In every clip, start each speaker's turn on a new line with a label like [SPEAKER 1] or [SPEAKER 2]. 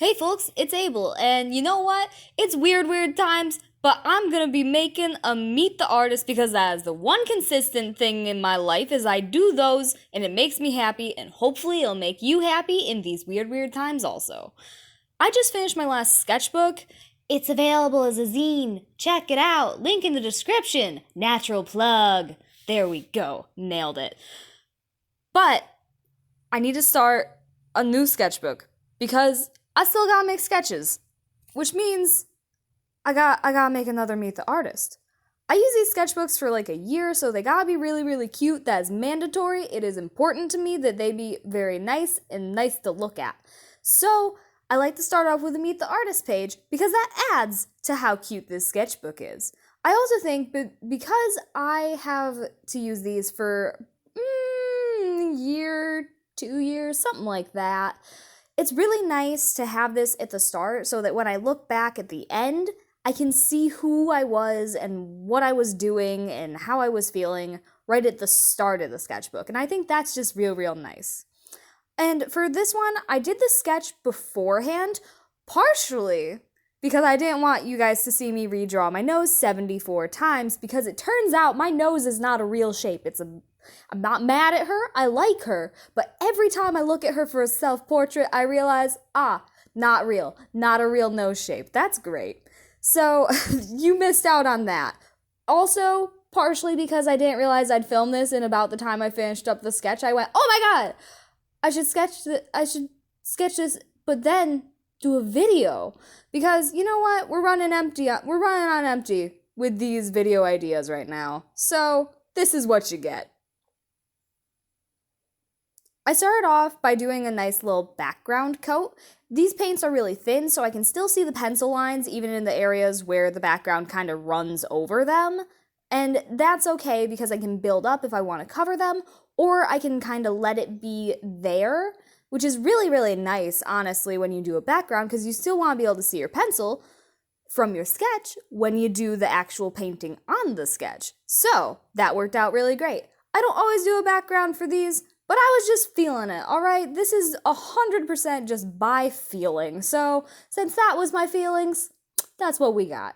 [SPEAKER 1] Hey folks, it's Abel, and you know what? It's weird times, but I'm gonna be making a Meet the Artist because that is the one consistent thing in my life is I do those and it makes me happy and hopefully it'll make you happy in these weird times also. I just finished my last sketchbook. It's available as a zine. Check it out. Link in the description. Natural plug. There we go. Nailed it. But I need to start a new sketchbook because I still gotta make sketches, which means I gotta make another Meet the Artist. I use these sketchbooks for like a year, so they gotta be really cute. That is mandatory. It is important to me that they be very nice and nice to look at. So I like to start off with a Meet the Artist page because that adds to how cute this sketchbook is. I also think because I have to use these for a year, 2 years, something like that, it's really nice to have this at the start so that when I look back at the end, I can see who I was and what I was doing and how I was feeling right at the start of the sketchbook. And I think that's just real nice. And for this one, I did the sketch beforehand, partially because I didn't want you guys to see me redraw my nose 74 times because it turns out my nose is not a real shape. I'm not mad at her, I like her, but every time I look at her for a self-portrait, I realize, not real, not a real nose shape. That's great. So, you missed out on that. Also, partially because I didn't realize I'd film this and about the time I finished up the sketch, I went, oh my god, I should sketch this, but then do a video. Because, you know what, we're running on empty with these video ideas right now. So, this is what you get. I started off by doing a nice little background coat. These paints are really thin, so I can still see the pencil lines even in the areas where the background kind of runs over them. And that's okay because I can build up if I want to cover them, or I can kind of let it be there, which is really nice, honestly, when you do a background, because you still want to be able to see your pencil from your sketch when you do the actual painting on the sketch. So, that worked out really great. I don't always do a background for these, but I was just feeling it, alright? This is 100% just by feeling. So, since that was my feelings, that's what we got.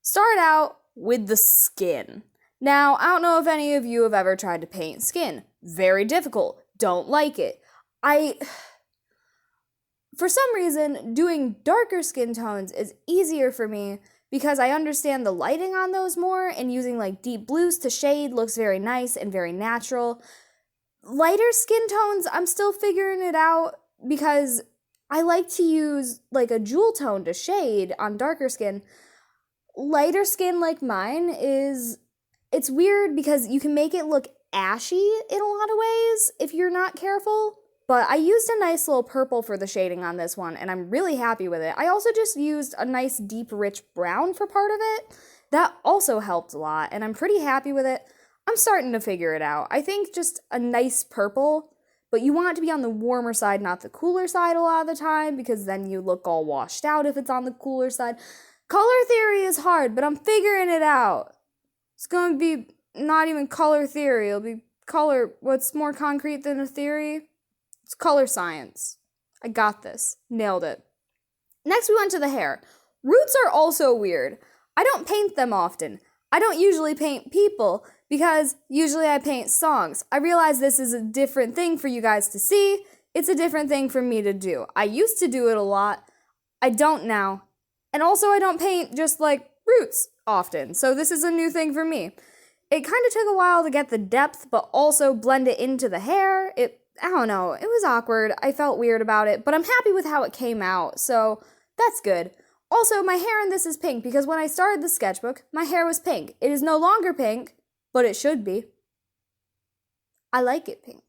[SPEAKER 1] Start out with the skin. Now, I don't know if any of you have ever tried to paint skin. Very difficult. Don't like it. For some reason, doing darker skin tones is easier for me because I understand the lighting on those more, and using like deep blues to shade looks very nice and very natural. Lighter skin tones, I'm still figuring it out because I like to use like a jewel tone to shade on darker skin. Lighter skin like mine it's weird because you can make it look ashy in a lot of ways if you're not careful. But I used a nice little purple for the shading on this one, and I'm really happy with it. I also just used a nice deep rich brown for part of it. That also helped a lot, and I'm pretty happy with it. I'm starting to figure it out. I think just a nice purple, but you want it to be on the warmer side, not the cooler side a lot of the time, because then you look all washed out if it's on the cooler side. Color theory is hard, but I'm figuring it out. It's going to be not even color theory. It'll be what's more concrete than a theory? It's color science. I got this. Nailed it. Next, we went to the hair. Roots are also weird. I don't paint them often. I don't usually paint people because usually I paint songs. I realize this is a different thing for you guys to see. It's a different thing for me to do. I used to do it a lot. I don't now. And also I don't paint just like roots often. So this is a new thing for me. It kind of took a while to get the depth, but also blend it into the hair. I don't know, it was awkward. I felt weird about it, but I'm happy with how it came out, so that's good. Also, my hair in this is pink because when I started the sketchbook, my hair was pink. It is no longer pink, but it should be. I like it pink.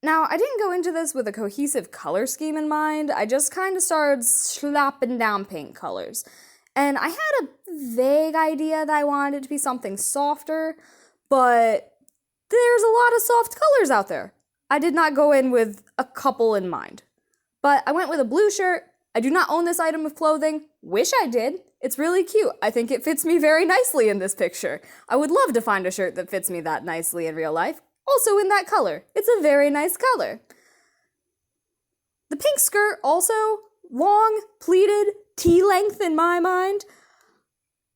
[SPEAKER 1] Now, I didn't go into this with a cohesive color scheme in mind. I just kind of started slapping down paint colors. And I had a vague idea that I wanted it to be something softer, but there's a lot of soft colors out there. I did not go in with a couple in mind. But I went with a blue shirt. I do not own this item of clothing. Wish I did. It's really cute. I think it fits me very nicely in this picture. I would love to find a shirt that fits me that nicely in real life. Also in that color. It's a very nice color. The pink skirt also, long, pleated, T-length in my mind.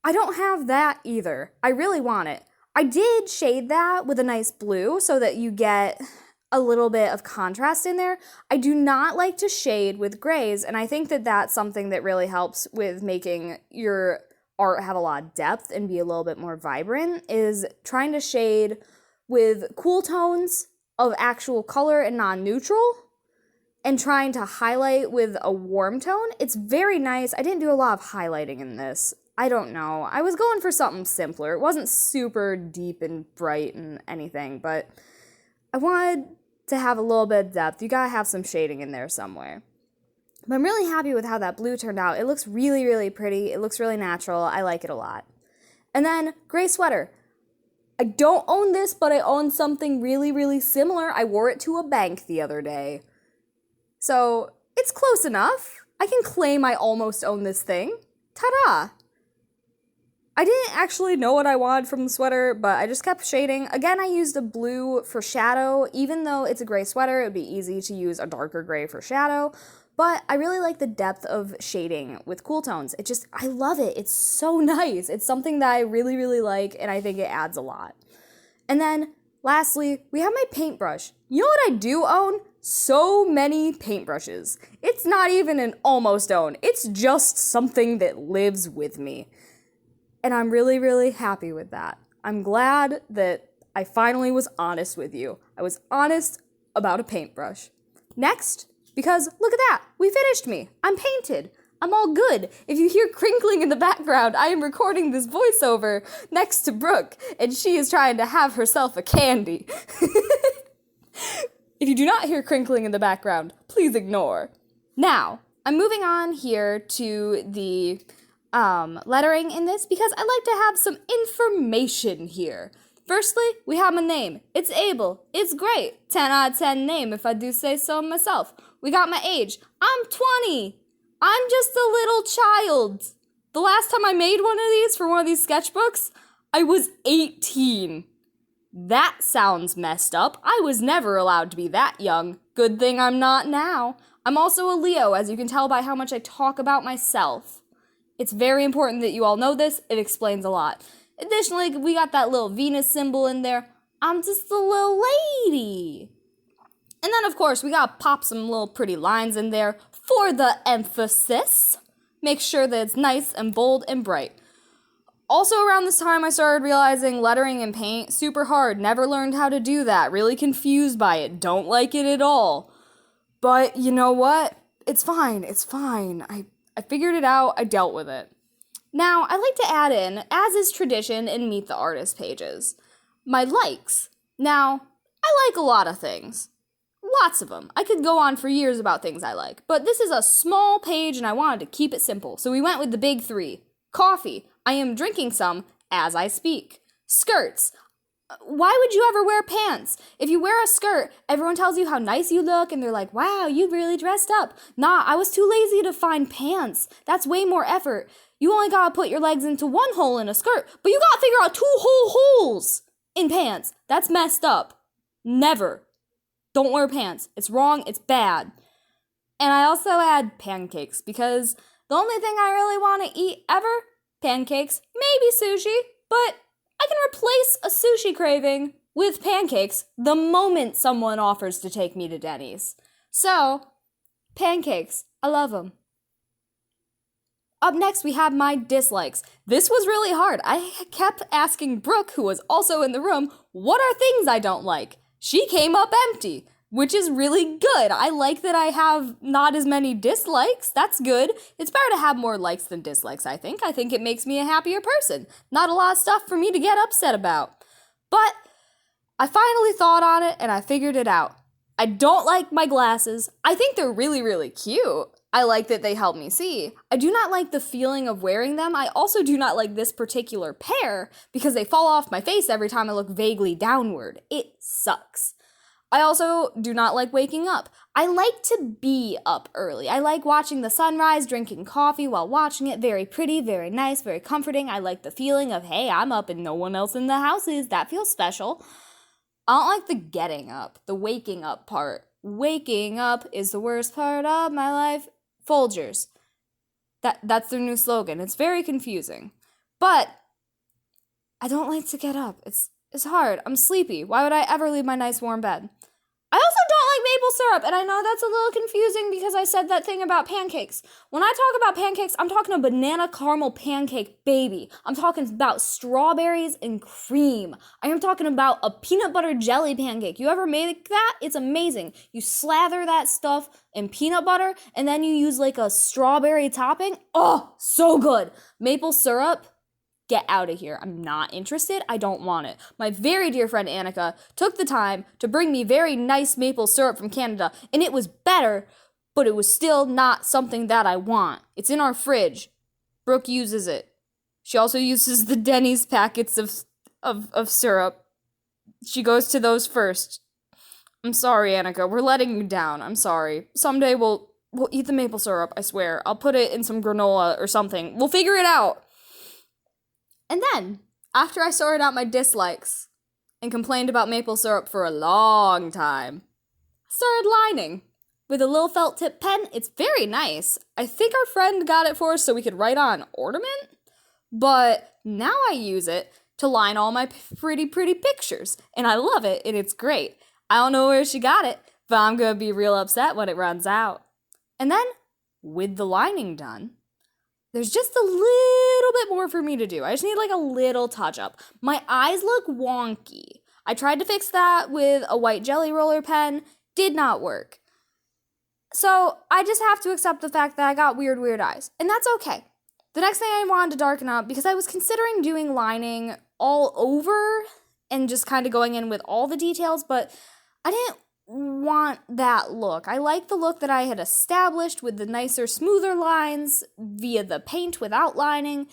[SPEAKER 1] I don't have that either. I really want it. I did shade that with a nice blue so that you get a little bit of contrast in there. I do not like to shade with grays, and I think that that's something that really helps with making your art have a lot of depth and be a little bit more vibrant, is trying to shade with cool tones of actual color and non-neutral, and trying to highlight with a warm tone. It's very nice. I didn't do a lot of highlighting in this. I don't know. I was going for something simpler. It wasn't super deep and bright and anything, but I wanted to have a little bit of depth. You gotta have some shading in there somewhere. But I'm really happy with how that blue turned out. It looks really, really pretty. It looks really natural. I like it a lot. And then gray sweater. I don't own this, but I own something really, really similar. I wore it to a bank the other day. So it's close enough. I can claim I almost own this thing. Ta-da! I didn't actually know what I wanted from the sweater, but I just kept shading. Again, I used a blue for shadow. Even though it's a gray sweater, it would be easy to use a darker gray for shadow. But I really like the depth of shading with cool tones. I love it. It's so nice. It's something that I really, really like, and I think it adds a lot. And then, lastly, we have my paintbrush. You know what I do own? So many paintbrushes. It's not even an almost own. It's just something that lives with me. And I'm really, really happy with that. I'm glad that I finally was honest with you. I was honest about a paintbrush. Next, because look at that, we finished me. I'm painted. I'm all good. If you hear crinkling in the background, I am recording this voiceover next to Brooke, and she is trying to have herself a candy. If you do not hear crinkling in the background, please ignore. Now, I'm moving on here to the lettering in this because I'd like to have some information here. Firstly, we have my name. It's Abel. It's great. 10 out of 10 name if I do say so myself. We got my age. I'm 20. I'm just a little child. The last time I made one of these for one of these sketchbooks, I was 18. That sounds messed up. I was never allowed to be that young. Good thing I'm not now. I'm also a Leo, as you can tell by how much I talk about myself. It's very important that you all know this. It explains a lot. Additionally, we got that little Venus symbol in there. I'm just a little lady. And then, of course, we gotta pop some little pretty lines in there for the emphasis. Make sure that it's nice and bold and bright. Also, around this time, I started realizing lettering in paint, super hard. Never learned how to do that. Really confused by it. Don't like it at all. But you know what? It's fine. It's fine. I figured it out. I dealt with it. Now, I'd like to add in, as is tradition in Meet the Artist pages, my likes. Now, I like a lot of things. Lots of them. I could go on for years about things I like. But this is a small page and I wanted to keep it simple. So we went with the big three. Coffee. I am drinking some as I speak. Skirts. Why would you ever wear pants? If you wear a skirt, everyone tells you how nice you look and they're like, wow, you really dressed up. Nah, I was too lazy to find pants. That's way more effort. You only gotta put your legs into one hole in a skirt, but you gotta figure out 2 whole holes in pants. That's messed up. Never. Don't wear pants. It's wrong. It's bad. And I also add pancakes because the only thing I really want to eat ever, pancakes, maybe sushi, but I can replace a sushi craving with pancakes the moment someone offers to take me to Denny's. So, pancakes. I love them. Up next, we have my dislikes. This was really hard. I kept asking Brooke, who was also in the room, what are things I don't like? She came up empty, which is really good. I like that I have not as many dislikes. That's good. It's better to have more likes than dislikes, I think. I think it makes me a happier person. Not a lot of stuff for me to get upset about. But I finally thought on it and I figured it out. I don't like my glasses. I think they're really, really cute. I like that they help me see. I do not like the feeling of wearing them. I also do not like this particular pair because they fall off my face every time I look vaguely downward. It sucks. I also do not like waking up. I like to be up early. I like watching the sunrise, drinking coffee while watching it. Very pretty, very nice, very comforting. I like the feeling of, hey, I'm up and no one else in the house is. That feels special. I don't like the getting up, the waking up part. Waking up is the worst part of my life. Folgers. That's their new slogan. It's very confusing. But I don't like to get up. It's hard. I'm sleepy. Why would I ever leave my nice warm bed? I also don't like maple syrup, and I know that's a little confusing because I said that thing about pancakes. When I talk about pancakes, I'm talking a banana caramel pancake, baby. I'm talking about strawberries and cream. I am talking about a peanut butter jelly pancake. You ever made that? It's amazing. You slather that stuff in peanut butter, and then you use like a strawberry topping. Oh, so good. Maple syrup. Get out of here. I'm not interested. I don't want it. My very dear friend Annika took the time to bring me very nice maple syrup from Canada, and it was better, but it was still not something that I want. It's in our fridge. Brooke uses it. She also uses the Denny's packets of syrup. She goes to those first. I'm sorry, Annika. We're letting you down. I'm sorry. Someday we'll eat the maple syrup, I swear. I'll put it in some granola or something. We'll figure it out. And then, after I sorted out my dislikes and complained about maple syrup for a long time, I started lining with a little felt tip pen. It's very nice. I think our friend got it for us so we could write on ornament, but now I use it to line all my pretty pictures, and I love it, and it's great. I don't know where she got it, but I'm gonna be real upset when it runs out. And then, with the lining done, there's just a little bit more for me to do. I just need like a little touch up. My eyes look wonky. I tried to fix that with a white jelly roller pen. Did not work. So I just have to accept the fact that I got weird eyes. And that's okay. The next thing I wanted to darken up, because I was considering doing lining all over and just kind of going in with all the details, but I didn't want that look. I like the look that I had established with the nicer, smoother lines via the paint without lining.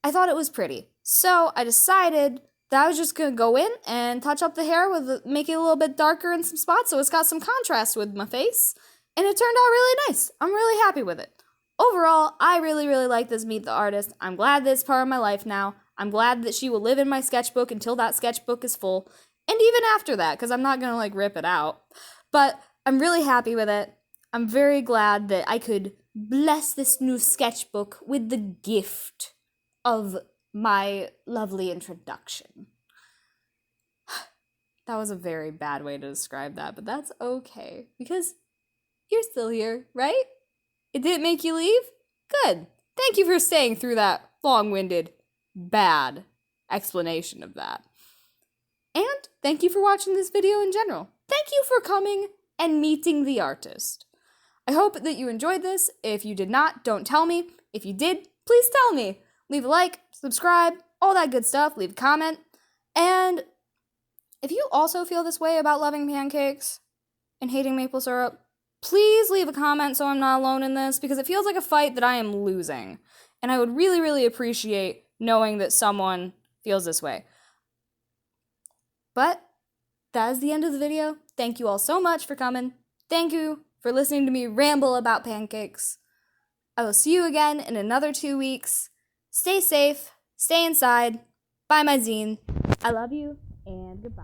[SPEAKER 1] I thought it was pretty. So I decided that I was just going to go in and touch up the hair make it a little bit darker in some spots so it's got some contrast with my face. And it turned out really nice. I'm really happy with it. Overall, I really like this Meet the Artist. I'm glad that it's part of my life now. I'm glad that she will live in my sketchbook until that sketchbook is full. And even after that, because I'm not going to like rip it out. But I'm really happy with it. I'm very glad that I could bless this new sketchbook with the gift of my lovely introduction. That was a very bad way to describe that, but that's okay. Because you're still here, right? It didn't make you leave? Good. Thank you for staying through that long-winded, bad explanation of that. And thank you for watching this video in general. Thank you for coming and meeting the artist. I hope that you enjoyed this. If you did not, don't tell me. If you did, please tell me. Leave a like, subscribe, all that good stuff. Leave a comment. And if you also feel this way about loving pancakes and hating maple syrup, please leave a comment so I'm not alone in this, because it feels like a fight that I am losing. And I would really appreciate knowing that someone feels this way. But that is the end of the video. Thank you all so much for coming. Thank you for listening to me ramble about pancakes. I will see you again in another 2 weeks. Stay safe, stay inside, buy my zine. I love you, and goodbye.